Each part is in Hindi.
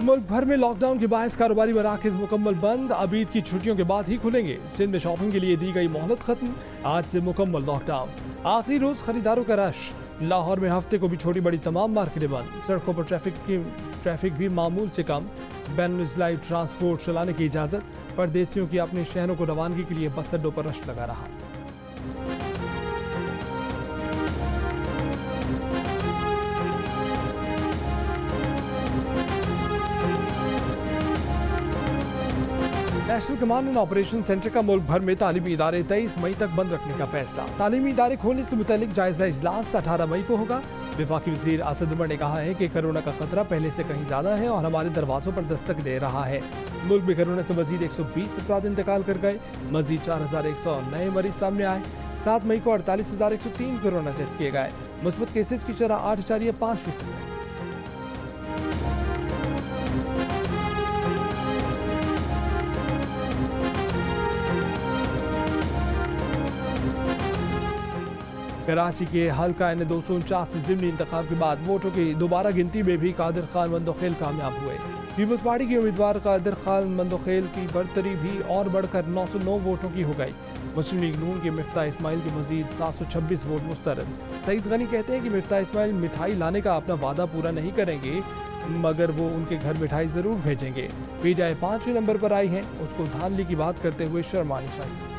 मुल्क भर में लॉकडाउन के बायस कारोबारी मराकज मुकम्मल बंद। अब ईद की छुट्टियों के बाद ही खुलेंगे। सिंध में शॉपिंग के लिए दी गई मोहलत खत्म। आज से मुकम्मल लॉकडाउन। आखिरी रोज खरीदारों का रश। लाहौर में हफ्ते को भी छोटी बड़ी तमाम मार्केटें बंद। सड़कों पर ट्रैफिक भी मामूल से कम। बैनुल-अज़लाई ट्रांसपोर्ट चलाने की इजाज़त। परदेसियों की अपने शहरों को रवानगी के लिए बस अड्डों पर रश लगा रहा। National command and operation centre का मुल्क भर में तालीमी इदारे 23 मई तक बंद रखने का फैसला। तालीमी इदारे खोलने से मुतालिक जायजा इजलास 18 मई को होगा। वफाकी वज़ीर असद उमर ने कहा है कि कोरोना का खतरा पहले से कहीं ज्यादा है और हमारे दरवाजों पर दस्तक दे रहा है। मुल्क में कोरोना से मजीद 120 अफराद इंतकाल कर गए। मजीद 4100 नए मरीज सामने आए। 7 मई को 48,103 कोरोना टेस्ट किए गए। मुस्बत केसेज की शरह 8.5% है। कराची के हल्का N 249 में ज़िमनी इंतखाब के बाद वोटों की दोबारा गिनती में भी कादिर खान मंदोखेल कामयाब हुए। पीपल्स पार्टी के उम्मीदवार कादिर खान मंदोखेल की बरतरी भी और बढ़कर 909 वोटों की हो गई। मुस्लिम लीग नून के मिफ्ता इस्माइल के मजीद 726 वोट मुस्तरद। सईद गनी कहते हैं कि मिफ्ता इस्माइल मिठाई लाने का अपना वादा पूरा नहीं करेंगे, मगर वो उनके घर मिठाई जरूर भेजेंगे। पीटीआई 5वें नंबर पर आई है, उसको धांधली की बात करते हुए शर्म आनी चाहिए।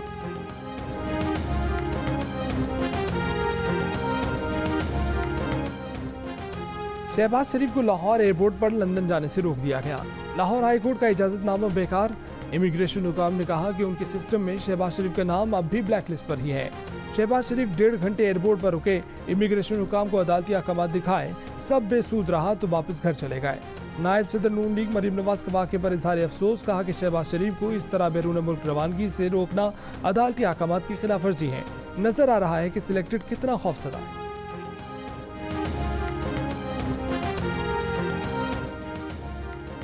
शहबाज शरीफ को लाहौर एयरपोर्ट पर लंदन जाने से रोक दिया गया। लाहौर हाईकोर्ट का इजाजतनामा बेकार। इमिग्रेशन हुकाम ने कहा कि उनके सिस्टम में शहबाज शरीफ का नाम अब भी ब्लैक लिस्ट पर ही है। शहबाज शरीफ 1.5 घंटे एयरपोर्ट पर रुके, इमिग्रेशन हुकाम को अदालती अहकाम दिखाए, सब बेसूद रहा तो वापस घर चले गए। नायब सदर नून लीग मरीम नवाज के वाक़े पर इजहार अफसोस, कहा कि शहबाज शरीफ को इस तरह बैरून मुल्क रवानगी से रोकना अदालती अहकाम की खिलाफ वर्जी है। नजर आ रहा है कि सिलेक्टेड कितना खौफसदा है।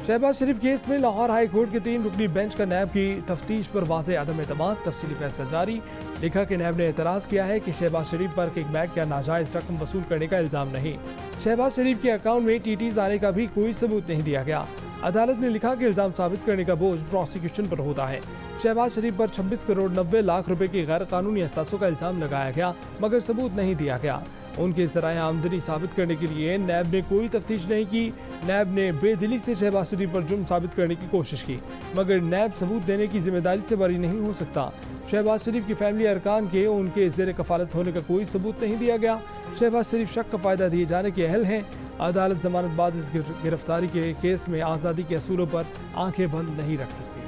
शहबाज शरीफ केस में लाहौर हाई कोर्ट के 3 रुकनी बेंच का नैब की तफ्तीश पर वाज़े अदम एतमाद। तफसीली फैसला जारी। लिखा कि नैब ने एतराज़ किया है कि शहबाज शरीफ पर किकबैक या नाजायज़ रकम वसूल करने का इल्ज़ाम नहीं। शहबाज शरीफ के अकाउंट में टीटीज़ आने का भी कोई सबूत नहीं दिया गया। अदालत ने लिखा कि इल्ज़ाम साबित करने का बोझ प्रोसिक्यूशन पर होता है। शहबाज शरीफ पर 26 करोड़ 90 लाख रुपए की गैर कानूनी असासों का इल्ज़ाम लगाया गया, मगर सबूत नहीं दिया गया। उनके ज़राए आमदनी साबित करने के लिए नैब ने कोई तफ्तीश नहीं की। नैब ने बेदिली से शहबाज शरीफ पर जुर्म साबित करने की कोशिश की, मगर नैब सबूत देने की जिम्मेदारी से बरी नहीं हो सकता। शहबाज शरीफ की फैमिली अरकान के उनके ज़ेर कफालत होने का कोई सबूत नहीं दिया गया। शहबाज शरीफ शक का फ़ायदा दिए जाने के अहल हैं। अदालत जमानत बाद इस गिरफ्तारी के केस में आज़ादी के असूलों पर आंखें बंद नहीं रख सकती।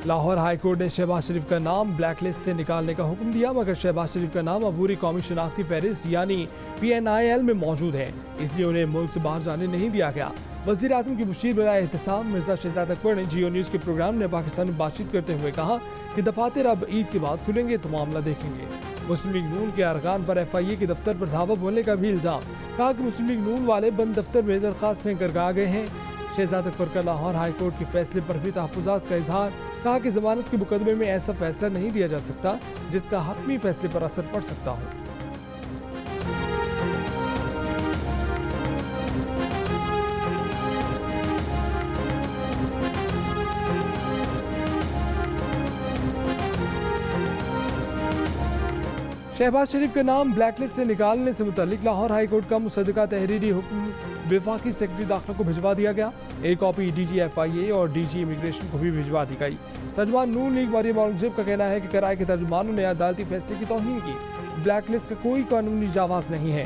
लाहौर हाईकोर्ट ने शहबाज शरीफ का नाम ब्लैक लिस्ट से निकालने का हुक्म दिया, मगर शहबाज शरीफ का नाम अबूरी कौमी शनाख्ती फहरिस्त यानी PNIL में मौजूद है, इसलिए उन्हें मुल्क से बाहर जाने नहीं दिया गया। वज़ीर आज़म की मुशीर बराए एहतसाब मिर्जा शहजाद अकबर ने जियो न्यूज़ के प्रोग्राम ने पाकिस्तान में बातचीत करते हुए कहा कि दफातर अब ईद के बाद खुलेंगे तो मामला देखेंगे। मुस्लिम लीग नून के अरकान पर FIA के दफ्तर पर धावा बोलने का भी इल्ज़ाम। कहा कि मुस्लिम लीग नून वाले बंद दफ्तर में दरख्वास्त फेंक कर आ गए हैं। शहजाद अकबर का लाहौर हाईकोर्ट के फैसले पर भी तहफ़्फ़ुज़ात का इजहार। कहा कि जमानत के मुकदमे में ऐसा फैसला नहीं दिया जा सकता जिसका हतमी फैसले पर असर पड़ सकता हो। शहबाज शरीफ का नाम ब्लैकलिस्ट से निकालने से मुतालिक लाहौर हाईकोर्ट का मुसद्दका तहरीरी हुक्म वफाकी सेक्रेटरी दाखिला को भिजवा दिया गया। एक कॉपी DG FIA और DG इमिग्रेशन को भी भिजवा दी गई। तर्जुमान नून लीग मरियम औरंगजेब का कहना है कि कराए के तर्जुमानों ने अदालती फैसले की तौहीन की। ब्लैकलिस्ट का कोई कानूनी जावाज नहीं है।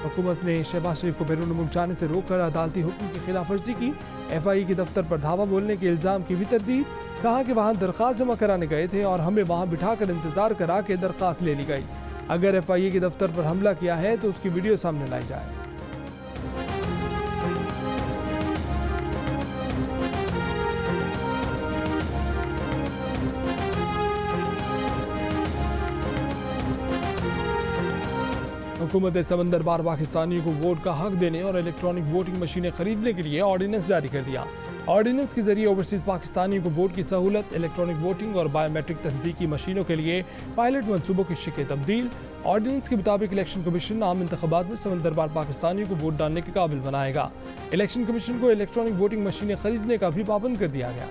हुकूमत ने शहबाज शरीफ को बैरून मुल्क जाने से रोककर अदालती हुक्म की खिलाफ वर्जी की। FIA के दफ्तर पर धावा बोलने के इल्ज़ाम की भी तरदीद। कहा कि वहाँ दरख्वास्त जमा कराने गए थे और हमें वहाँ बिठाकर इंतजार करा के दरख्वास्त ले ली गई। अगर FIA के दफ्तर पर हमला किया है तो उसकी वीडियो सामने लाई जाए। हुकूमत समंदर बार पाकिस्तानियों को वोट का हक देने और इलेक्ट्रॉनिक वोटिंग मशीनें खरीदने के लिए ऑर्डिनेंस जारी कर दिया। ऑर्डिनेंस के जरिए ओवरसीज पाकिस्तानियों को वोट की सहूलत, इलेक्ट्रॉनिक वोटिंग और बायोमेट्रिक तस्दीकी मशीनों के लिए पायलट मनसूबों की शिकल तब्दील। ऑर्डिनेंस के मुताबिक इलेक्शन कमीशन आम इंतखाबात में समंदर बार पाकिस्तानियों को वोट डालने के काबिल बनाएगा। इलेक्शन कमीशन को इलेक्ट्रॉनिक वोटिंग मशीनें खरीदने का भी पाबंद कर दिया गया।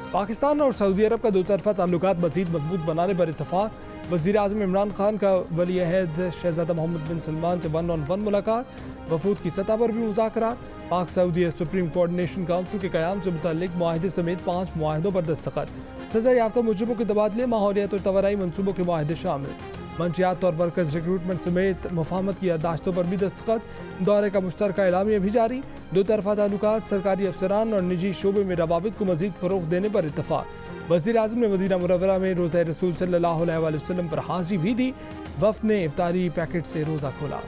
पाकिस्तान और सऊदी अरब का दोतरफा ताल्लुकात मज़ीद मजबूत बनाने पर इत्तफाक। वज़ीर आज़म इमरान खान का वली अहद शहज़ादा मोहम्मद बिन सलमान से 1-on-1 मुलाकात। वफूद की सतह पर भी मुज़ाकरात। पाक सऊदी सुप्रीम कोऑर्डिनेशन काउंसिल के क़याम से मुतल्लिक मुआहदे समेत 5 मुआहदों पर दस्तखत। सज़ा याफ्ता मुजरिमों के तबादले, माहौलियात और तवानाई मनसूबों के मुआहदे शामिल। मंशियात और वर्कर्स रिक्रूटमेंट समेत मुफाहमत की याददाश्तों पर भी दस्तखत। दौरे का मुश्तरका एलामिया भी जारी। दो तरफा ताल्लुकात, सरकारी अफसरान और निजी शोबे में रवाबित को मजीद फ़रोग़ देने पर इत्तफाक। वज़ीर आज़म ने मदीना मुनव्वरा में रोज़ा रसूल सल्लल्लाहु अलैहि वसल्लम पर हाज़री भी दी। वफ़द ने इफ्तारी पैकेट से रोज़ा खोला।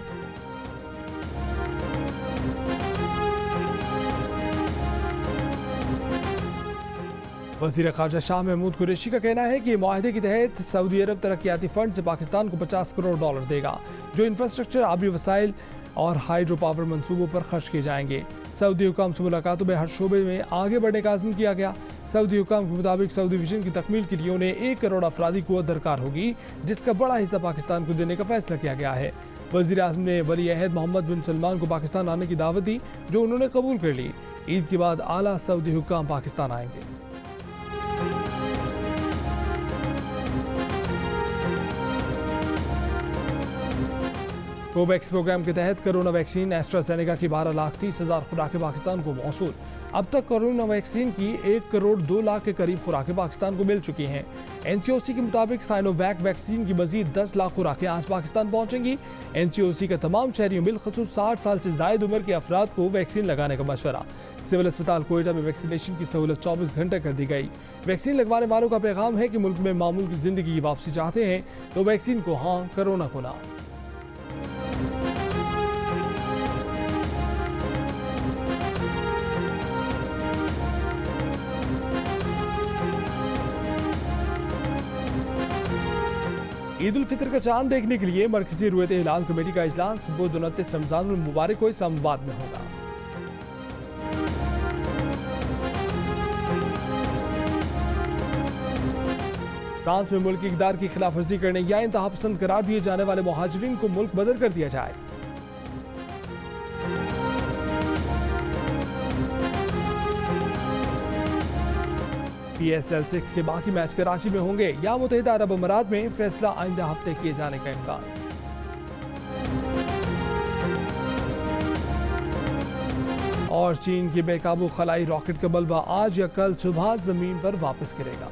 वज़ीर ख़ारजा शाह महमूद कुरैशी का कहना है कि मुआहदे के तहत सऊदी अरब तरक्याती फ़ंड से पाकिस्तान को $50 करोड़ देगा, जो इंफ्रास्ट्रक्चर, आबी वसाइल और हाइड्रो पावर मनसूबों पर खर्च किए जाएंगे। सऊदी हुकाम से मुलाकातों में हर शोबे में आगे बढ़ने का आज़म किया गया। सऊदी हुकाम के मुताबिक सऊदी विजन की तकमील के लिए उन्हें 1 करोड़ अफरादी क़ुव्वत दरकार होगी, जिसका बड़ा हिस्सा पाकिस्तान को देने का फैसला किया गया है। वज़ीर आज़म ने वली अहद मोहम्मद बिन सलमान को पाकिस्तान आने की दावत दी, जो उन्होंने कबूल कर ली। ईद के बाद आला सऊदी हुकाम पाकिस्तान आएंगे। कोवैक्स प्रोग्राम के तहत कोरोना वैक्सीन एस्ट्राजेनेका की 12,30,000 खुराकें पाकिस्तान को मौसूल। अब तक कोरोना वैक्सीन की 1 करोड़ 2 लाख के करीब खुराकें पाकिस्तान को मिल चुकी हैं। NCOC के मुताबिक साइनोवैक वैक्सीन की मजीद 10 लाख खुराकें आज पाकिस्तान पहुंचेंगी। NCOC का तमाम शहरियों बिलखसूस 60 साल से जायद उम्र के अफराद को वैक्सीन लगाने का मशवरा। सिविल अस्पताल कोयटा में वैक्सीनेशन की सहूलत 24 घंटे कर दी गई। वैक्सीन लगवाने वालों का पैगाम है कि मुल्क में मामूल की जिंदगी की वापसी चाहते हैं तो वैक्सीन को हाँ, कोरोना को ना। ईद उल फितर का चांद देखने के लिए मरकजी रुयत हिलाल कमेटी का इजलास बुध 29 रमजान मुबारक को इस्लामाबाद में होगा। फ्रांस में मुल्क की इक़दार की खिलाफ वर्जी करने या इंतहा पसंद करार दिए जाने वाले मुहाजिरीन को मुल्क बदर कर दिया जाए। PSL 6 के बाकी मैच कराची में होंगे या मुत्तहिदा अरब अमीरात में, फैसला आइंदा हफ्ते किए जाने का इम्कान। और चीन के बेकाबू खलाई रॉकेट का मलबा आज या कल सुबह जमीन पर वापस गिरेगा।